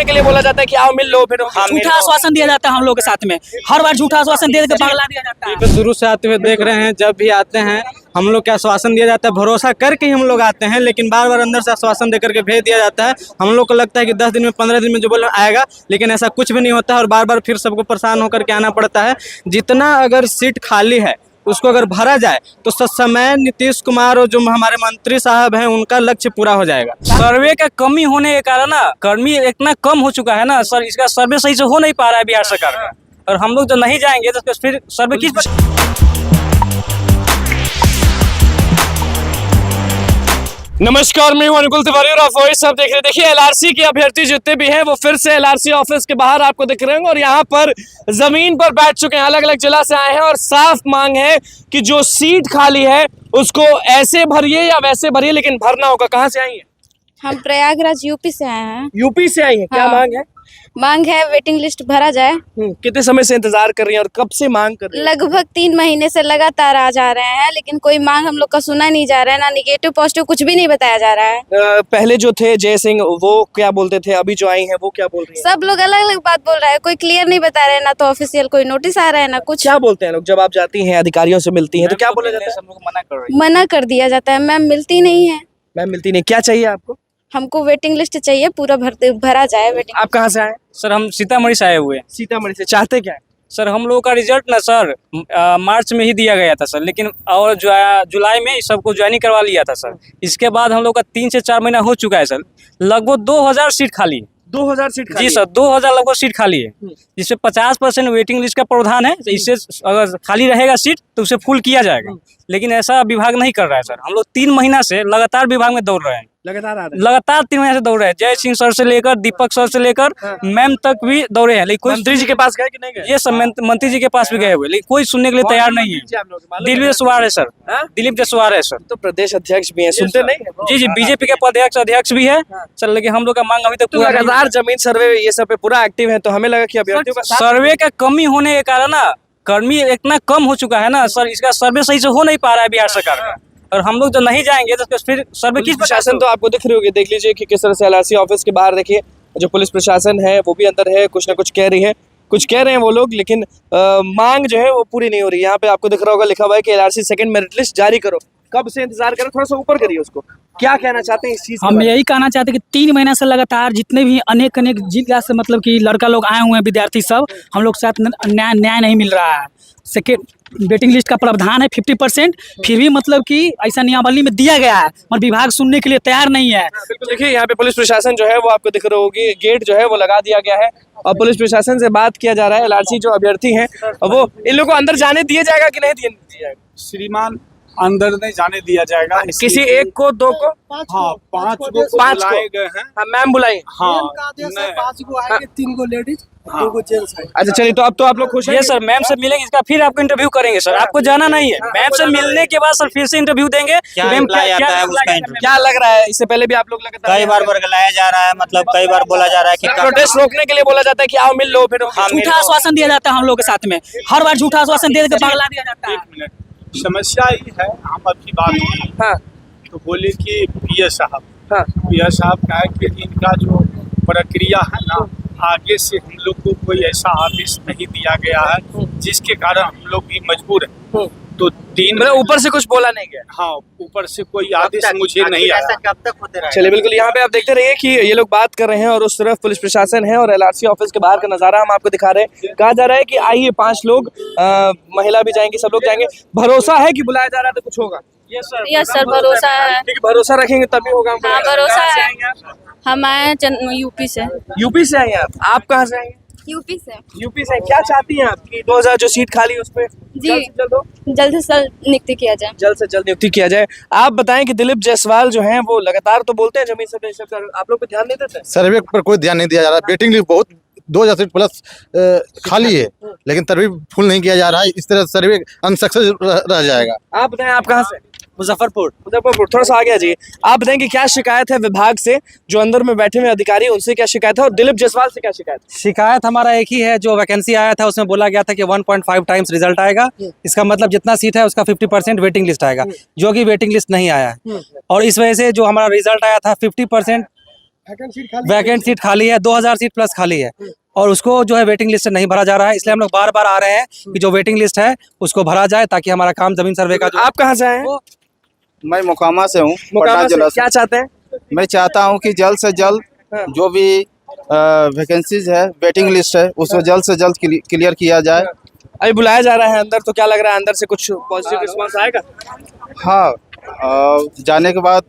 रोकने के लिए बोला जाता है कि आओ मिल लो, फिर झूठा आश्वासन दिया जाता है हम लोग के साथ में, हर बार झूठा आश्वासन दे के पगला दिया जाता है। तो शुरू से आते हुए देख रहे हैं, जब भी आते हैं हम लोग के आश्वासन दिया जाता है, भरोसा करके ही हम लोग आते हैं, लेकिन बार बार अंदर से आश्वासन देकर के भेज दिया जाता है। हम लोग को लगता है कि 10 दिन में 15 दिन में जो बोल आएगा, लेकिन ऐसा कुछ भी नहीं होता है और बार बार फिर सबको परेशान होकर के आना पड़ता है। जितना अगर सीट खाली है उसको अगर भरा जाए तो समय नीतीश कुमार और जो हमारे मंत्री साहब हैं उनका लक्ष्य पूरा हो जाएगा। सर्वे का कमी होने के कारण ना कर्मी इतना कम हो चुका है ना सर, इसका सर्वे सही से हो नहीं पा रहा है बिहार सरकार का, और हम लोग जो नहीं जाएंगे तो फिर सर्वे किस। नमस्कार, मैं हूं अनुकुल तिवारी और आप वॉइस आप देख रहे हैं। देखिए, एलआरसी के अभ्यर्थी जितने भी हैं वो फिर से एलआरसी ऑफिस के बाहर आपको दिख रहे होंगे और यहाँ पर जमीन पर बैठ चुके हैं। अलग अलग जिला से आए हैं और साफ मांग है कि जो सीट खाली है उसको ऐसे भरिए या वैसे भरिए, लेकिन भरना होगा। कहाँ से आई हैं? हम प्रयागराज यूपी से आए हैं। यूपी से आई हैं। क्या हाँ। मांग है? मांग है वेटिंग लिस्ट भरा जाए। कितने समय से इंतजार कर रही हैं और कब से मांग कर रही हैं? लगभग 3 महीने से लगातार आ जा रहे हैं, लेकिन कोई मांग हम लोग का सुना नहीं जा रहा है, ना निगेटिव पॉजिटिव कुछ भी नहीं बताया जा रहा है। पहले जो थे जय सिंह वो क्या बोलते थे, अभी जो आई हैं वो क्या बोल रही हैं? सब लोग अलग अलग बात बोल रहा है, कोई क्लियर नहीं बता रहे, ना तो ऑफिशियल कोई नोटिस आ रहा है ना कुछ। क्या बोलते हैं लोग जब आप जाती हैं अधिकारियों से मिलती हैं तो क्या बोला जाता है? मना कर दिया जाता है, मैम मिलती नहीं है। मैम मिलती नहीं। क्या चाहिए आपको? हमको वेटिंग लिस्ट चाहिए, पूरा भरा जाए वेटिंग। आप कहाँ से आए? सर हम सीतामढ़ी से आए हुए हैं। सीतामढ़ी से। चाहते क्या है? सर हम लोगों का रिजल्ट ना सर मार्च में ही दिया गया था सर, लेकिन और जो जुलाई में सबको ज्वाइनिंग करवा लिया था सर। इसके बाद हम लोग का 3 से 4 महीना हो चुका है सर, लगभग 2000 सीट खाली है। 2000 सीट खाली जी सर, 2000 लगभग सीट खाली है, जिससे 50% वेटिंग लिस्ट का प्रावधान है। इससे अगर खाली रहेगा सीट तो उसे फुल किया जाएगा, लेकिन ऐसा विभाग नहीं कर रहा है सर। हम लोग 3 महीना से लगातार विभाग में दौड़ रहे हैं, लगातार आ रहे हैं। लगातार 3 महीने से दौड़ रहे हैं। जय सिंह सर से लेकर दीपक सर से लेकर मैम तक भी दौड़े हैं, लेकिन मंत्री जी के पास गए कि नहीं गए? ये सब मंत्री जी के पास भी गए हुए, लेकिन कोई सुनने के लिए तैयार नहीं है। दिलीप जसवार है सर, दिलीप जसवार है सर। तो प्रदेश अध्यक्ष भी हैं, सुनते नहीं हैं? जी जी, बीजेपी के अध्यक्ष भी है सर, लेकिन हम लोग का मांग अभी तक तो पूरा नहीं। लगातार जमीन सर्वे ये सब पे पूरा एक्टिव है, तो हमें लगा कि अभ्यर्थियों का सर्वे का कमी होने के कारण ना कर्मी इतना कम हो चुका है ना सर, इसका सर्वे सही से हो नहीं पा रहा है बिहार सरकार का, और हम लोग जो नहीं जाएंगे तो फिर सर्वे किस। प्रशासन तो आपको दिख रही होगी, देख लीजिए कि किस तरह से एलआरसी ऑफिस के बाहर देखिए जो पुलिस प्रशासन है वो भी अंदर है, कुछ ना कुछ कह रही है, कुछ कह रहे हैं वो लोग, लेकिन मांग जो है वो पूरी नहीं हो रही। यहाँ पे आपको दिख रहा होगा लिखा हुआ है कि एलआरसी सेकंड मेरिट लिस्ट जारी करो। कब से इंतजार करें? थोड़ा सा ऊपर करिए उसको। क्या कहना चाहते हैं इस चीज? हम यही कहना चाहते हैं कि 3 महीना से लगातार जितने भी अनेक जिला से मतलब कि लड़का लोग आए हुए हैं, विद्यार्थी सब, हम लोग के साथ न्याय नहीं मिल रहा है। सेकेंड वेटिंग लिस्ट का प्रावधान है 50%, फिर भी मतलब कि ऐसा नियमावली में दिया गया है, मगर विभाग सुनने के लिए तैयार नहीं है। बिल्कुल, देखिए यहाँ पे पुलिस प्रशासन जो है वो आपको दिख रहा होगी, गेट जो है वो लगा दिया गया है और पुलिस प्रशासन से बात किया जा रहा है। एलआरसी जो अभ्यर्थी हैं वो इन लोगों को अंदर जाने दिया जाएगा कि नहीं दिया जाएगा? श्रीमान, अंदर नहीं जाने दिया जाएगा। किसी एक को, 2 को? हाँ, 5 को बुलाए गए हैं। हाँ, मैम बुलाई। हाँ, 5 को आएंगे, 3 को लेडीज, 2 को जेंट्स आएंगे। अच्छा चलिए, तो अब तो आप लोग खुश हैं? ये सर मैम से मिलेंगे, इसका फिर आपको इंटरव्यू करेंगे सर, आपको जाना नहीं है। मैम से मिलने के बाद सर फिर से इंटरव्यू देंगे। मैम क्या लग रहा है? इससे पहले भी आप लोग लगातार कई बार बरगलाया जा रहा है, मतलब कई बार बोला जा रहा है कि प्रोटेस्ट रोकने के लिए बोला जाता है कि आओ मिल लो, फिर झूठा आश्वासन दिया जाता है हम लोग के साथ में, हर बार झूठा आश्वासन दे के पगला दिया जाता है। समस्या ये है, हम आपकी बात की हाँ तो बोले कि पीएस साहब, हाँ पीएस साहब का है कि इनका जो प्रक्रिया है ना, आगे से हम लोग को कोई ऐसा आदेश नहीं दिया गया है जिसके कारण हम लोग भी मजबूर हैं। तो 3 मतलब ऊपर से कुछ बोला नहीं गया? हाँ, ऊपर से कोई आदेश मुझे नहीं आया। कब तक होते रहे? चलिए बिल्कुल, यहाँ पे आप देखते रहिए कि ये लोग बात कर रहे हैं और उस तरफ पुलिस प्रशासन है और एलआरसी ऑफिस के बाहर का नजारा हम आपको दिखा रहे हैं। कहा जा रहा है कि आइए 5 लोग, महिला भी जाएंगी, सब लोग जाएंगे। भरोसा है कि बुलाया जा रहा है तो कुछ होगा? यस सर, भरोसा है। ठीक, भरोसा रखेंगे तभी होगा। हाँ, भरोसा है। हम आए यूपी से। यूपी से आए आप कहाँ से आएंगे? यूपी से। यूपी से। क्या चाहती हैं आप कि 2000 जो सीट खाली है उस पे जी, जल्द से जल्द नियुक्ति किया जाए। जल्द से जल्द नियुक्ति किया जाए। आप बताएं कि दिलीप जायसवाल जो हैं वो लगातार तो बोलते हैं जमीन सर्वे, आप लोग पे ध्यान नहीं देते? सर्वे पर कोई ध्यान नहीं दिया जा रहा। वेटिंग लिस्ट बहुत 2000 सीट प्लस खाली है, लेकिन सर्वे फुल नहीं किया जा रहा है। इस तरह सर्वे अनसक्सेस रह जाएगा। आप बताएं, आप कहाँ से? मुजफ्फरपुर। थोड़ा सा आगे आ जाइए। आप बताएं कि क्या शिकायत है विभाग से, जो अंदर में बैठे हुए अधिकारी उनसे क्या शिकायत है और दिलीप जायसवाल से क्या शिकायत है? शिकायत हमारा एक ही है, जो वैकेंसी आया था उसमें बोला गया था कि 1.5 टाइम्स रिजल्ट आएगा। इसका मतलब जितना सीट है उसका 50% वेटिंग लिस्ट आएगा, जो कि वेटिंग लिस्ट नहीं आया है। और इस वजह से जो हमारा रिजल्ट आया था 50% वैकेंट सीट खाली है, 2000 सीट प्लस खाली है और उसको जो है वेटिंग लिस्ट से नहीं भरा जा रहा है। इसलिए हम लोग बार बार आ रहे हैं कि जो वेटिंग लिस्ट है उसको भरा जाए ताकि हमारा काम जमीन सर्वे का आप कहाँ से आए हैं? मैं मोकामा से हूँ, मोकामा पटना से जिला से। क्या चाहते हैं? मैं चाहता हूँ कि जल्द से जल्द जो भी वैकेंसीज है, वेटिंग लिस्ट है, उसको जल्द से जल्द क्लियर किया जाए। अभी बुलाया जा रहा है अंदर, तो क्या लग रहा है अंदर से कुछ पॉजिटिव रिस्पांस आएगा? हाँ, जाने के बाद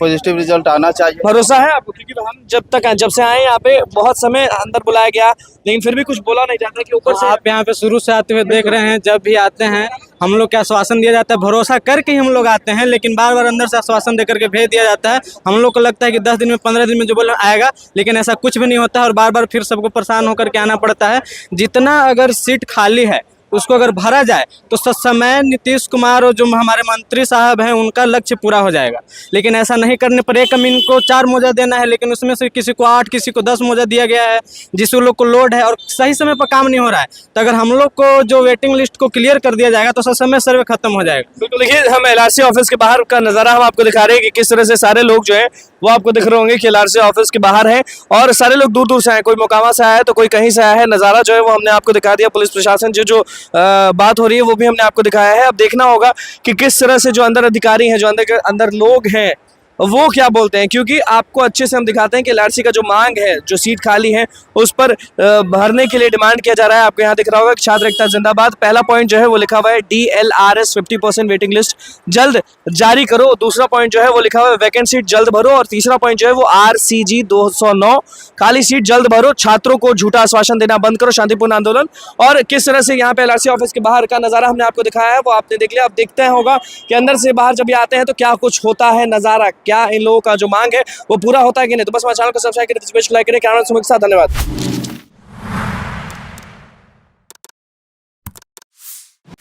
पॉजिटिव रिजल्ट आना चाहिए। भरोसा है आपको? क्योंकि हम जब से आए यहाँ पे बहुत समय अंदर बुलाया गया लेकिन फिर भी कुछ बोला नहीं जाता कि ऊपर से आप यहाँ पे शुरू से आते हुए देख रहे हैं, जब भी आते हैं हम लोग के आश्वासन दिया जाता है, भरोसा करके ही हम लोग आते हैं, लेकिन बार बार अंदर से आश्वासन देकर के भेज दिया जाता है। हम लोग को लगता है कि 10 दिन में 15 दिन में जो बोल आएगा, लेकिन ऐसा कुछ भी नहीं होता है और बार बार फिर सबको परेशान होकर के आना पड़ता है। जितना अगर सीट खाली है उसको अगर भरा जाए तो समय नीतीश कुमार और जो हमारे मंत्री साहब हैं उनका लक्ष्य पूरा हो जाएगा। लेकिन ऐसा नहीं करने पर एक अमीन को 4 मौजा देना है, लेकिन उसमें से किसी को 8 किसी को 10 मौजा दिया गया है, जिस लोग को लोड है और सही समय पर काम नहीं हो रहा है। तो अगर हम लोग को जो वेटिंग लिस्ट को क्लियर कर दिया जाएगा तो समय सर्वे खत्म हो जाएगा। बिल्कुल। देखिए, हम एलआरसी ऑफिस के बाहर का नज़ारा हम आपको दिखा रहे हैं कि किस तरह से सारे लोग जो हैं वो आपको दिख रहे होंगे कि एलआरसी ऑफिस के बाहर हैं और सारे लोग दूर दूर से आए, कोई मोकामा से आया है तो कोई कहीं से आया है। नज़ारा जो है वो हमने आपको दिखा दिया। पुलिस प्रशासन जो बात हो रही है वो भी हमने आपको दिखाया है। अब देखना होगा कि किस तरह से जो अंदर अधिकारी हैं, जो अंदर लोग हैं, वो क्या बोलते हैं, क्योंकि आपको अच्छे से हम दिखाते हैं कि एलआरसी का जो मांग है, जो सीट खाली है उस पर भरने के लिए डिमांड किया जा रहा है। आपको यहाँ दिख रहा होगा छात्र एकता जिंदाबाद। पहला पॉइंट जो है वो लिखा हुआ है DLRS 50% वेटिंग लिस्ट जल्द जारी करो। दूसरा पॉइंट जो है वो लिखा हुआ है वैकेंट सीट जल्द भरो और तीसरा पॉइंट जो है वो RCG 209 खाली सीट जल्द भरो। छात्रों को झूठा आश्वासन देना बंद करो, शांतिपूर्ण आंदोलन। और किस तरह से यहाँ पे एलआरसी ऑफिस के बाहर का नज़ारा हमने आपको दिखाया है वो आपने देख लिया। अब देखते हैं होगा कि अंदर से बाहर जब ये आते हैं तो क्या कुछ होता है नज़ारा, क्या इन लोगों का जो मांग है वो पूरा होता है कि नहीं। तो बस हमारे चैनल को सब्सक्राइब करें, लाइक करें। कैमरा सुमित के साथ धन्यवाद।